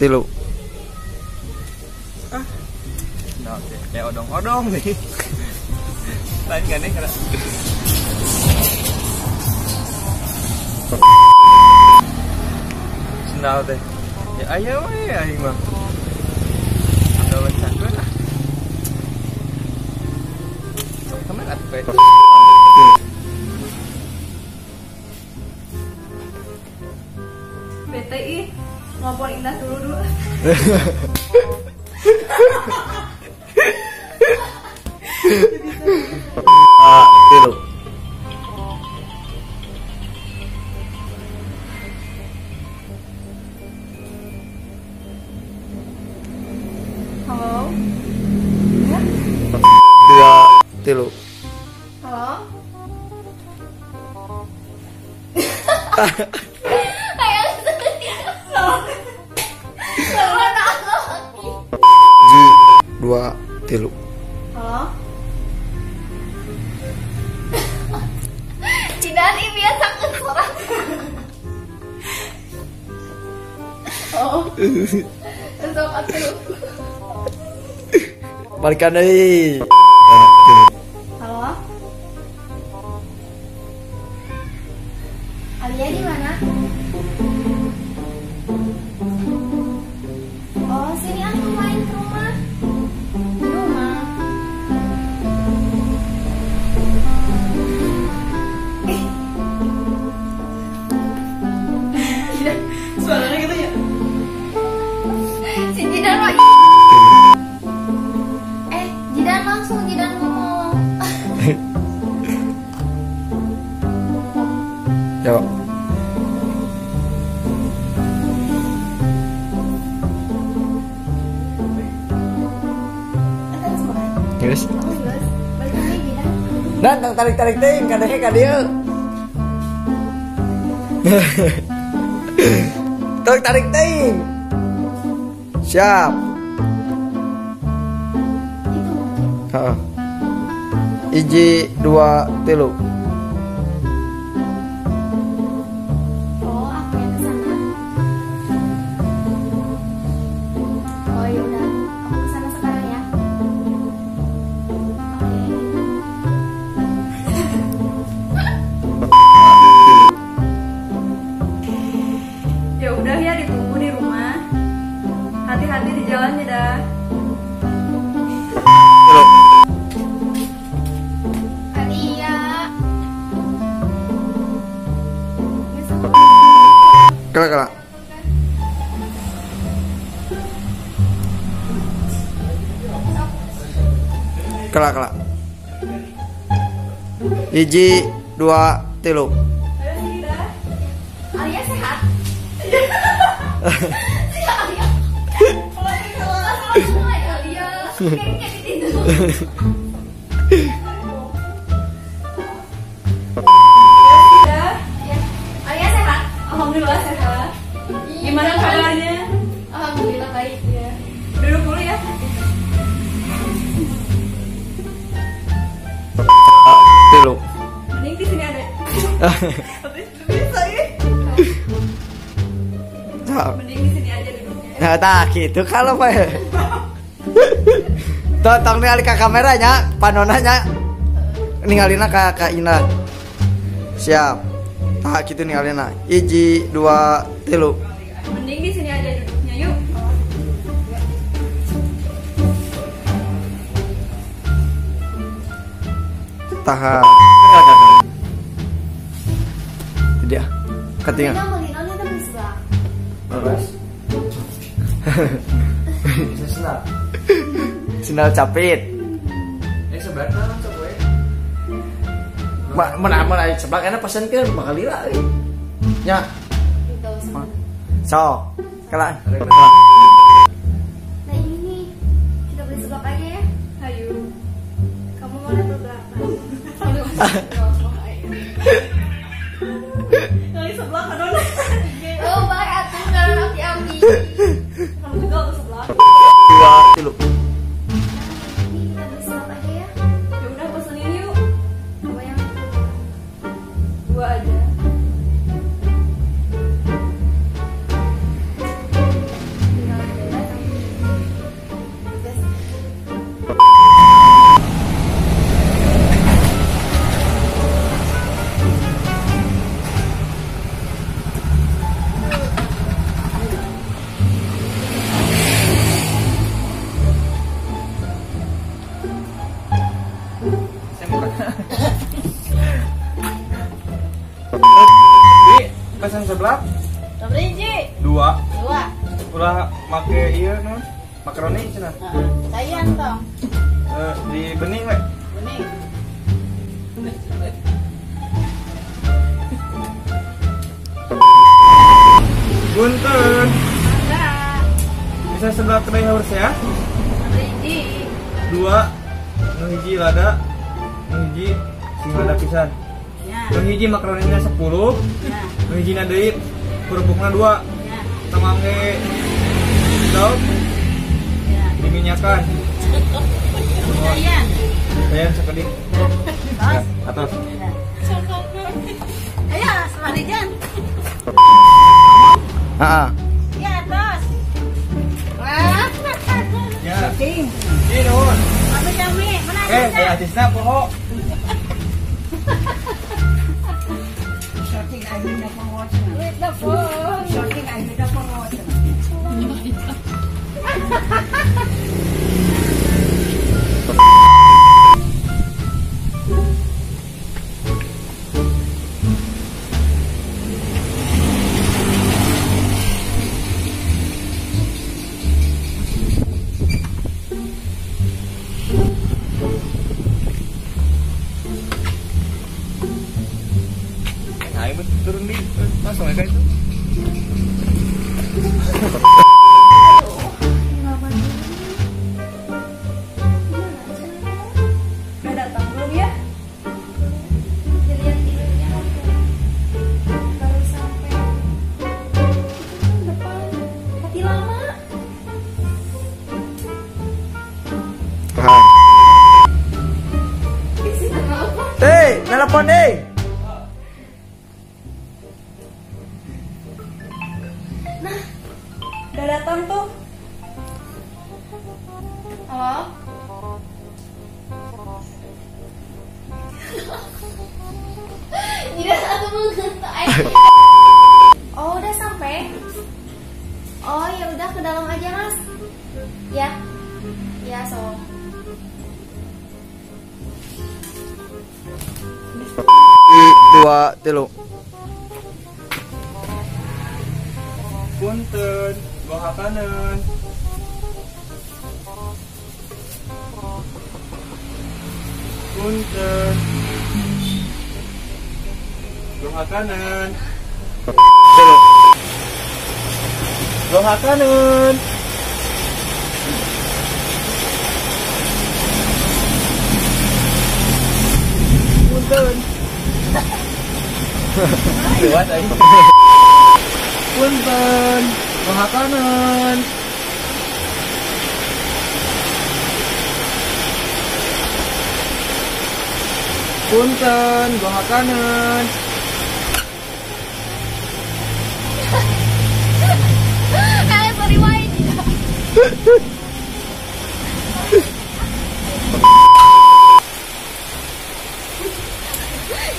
tilu. Nah, kayak odong-odong nih. Lain kan nih kada. Sendal teh. Ya ayo we aing mah. Ada wencakeun ah. Sok temen atuh bae. BTI ngobrol indah dulu. Tilu. Halo. Ya? Dua tilu. Halo. Dua tilu. Halo. Cidan ini biasa kesuara. Oh. Sok atuh. Balikan deui. Halo. Alia di mana? Oh, sini aku main ke rumah. Di rumah. Suaranya gitu ya. Si Jidan mah. Jidan langsung Jidan ngomong. Jawab. Terus. Balik lagi Jidan. Dan tarik ting kadangnya ka dieu. Tarik ting. Siap. Heeh. Iji dua tilu. Oh, aku yang kesana. Oh yaudah, aku kesana sekarang ya. Ya udah ya, ditunggu di rumah. Hati-hati di jalan ya dah. Tilu. Adia. Kala. Kala. Iji dua tilu. Ayo sini dah. Alia sehat. Sehat Alia. Langsung aja Alia. Kayak tidur. Ya. Alia sehat. Alhamdulillah sehat. Gimana kabarnya? Alhamdulillah baik ya. Duduk dulu ya. Tilu. Mending di sini ada. Bisa ya. Mending di sini aja duduknya. Nah, tak gitu kalau Pak. Tong ningali ka kameranya, panonanya. Ningalina ka Ina. Siap. Tak gitu ningalina. Iji dua tilu. Mending di sini aja duduknya yuk. Tahan. Dia ketinggalan. Kita mau linolnya tapi sebelah. Terus. Sendal capit. Sebelah mana coba ya? Mana sebelah kana pesen ke bakal lila euy. Nya. Gitu. So, kala. Nah ini nih, kita beli seblak aja ya. Ayo. Kamu mau dapat berapa? Kali seblak kan dona. Oh baik atuh karena nanti ambil. Kamu juga mau seblak. Dua tilu. Ini kita beli seblak aja ya. Ya udah pesenin yuk. Apa yang? Dua aja. Tinggal pesan sebelah. Berapa hiji? 2. 2. Ulah make ieu non makaroni cenah. Sayan tong. Di bening we. Bening. Punten. Enggak. Bisa sebelah kedai haur ya. Berapa hiji? 2. Nu hiji lada, nu hiji sing lada pisan. Ya. Nu hiji makaroninya 10, Ya. nu hijina deui kerupukna 2. Ya. Tamangge daun Ya. diminyakan. Sayan. Sayan sakedik. Tos. Atas. Ya. Ayo, semarijan. Heeh. Ya, tos. Wah. Ya. Ting. Ini nuhun. Kami, mana Saya artisna poho. Shooting aja na pangwatch na. Wait na po. Shooting aja na pangwatch na. Ayo turun di langsung aja itu. Udah datang belum ya? Dilihat tidurnya baru sampai depan mati lama. Isi kenapa? Telepon deh. Udah datang tuh. Halo? Tidak satu mengentai. Oh, udah sampai. Oh, ya udah ke dalam aja, Mas. Ya. Ya, so. 2, 3. Punten, gua hakaneun. Punten. Gua hakaneun. Gua hakaneun. Punten. Lewat aja. Punten, mahakanan. Punten, mahakanan. Kalian beriwain.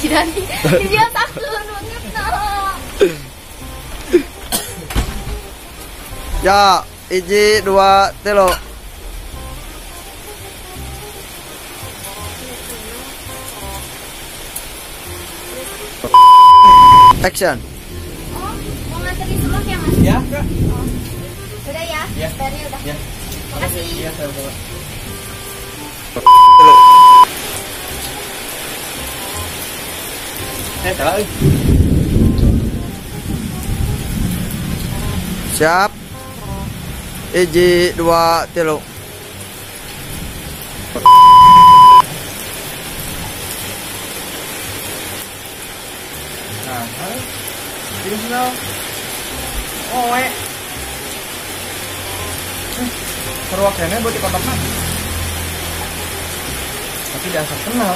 Jadi dia takut banget nah. Ya, 1, 2, 3. Action. Oh, mau nganterin sebelum ya, Mas? Ya, Kak. Udah ya? Ya. Bayarnya udah. Ya. Makasih. Iya, saya bawa. Salah euy. Siap. 1, 2, 3. Nah, ini sino. Oh, we. Seruak kene buat di kotakna. Tapi dasar kenal,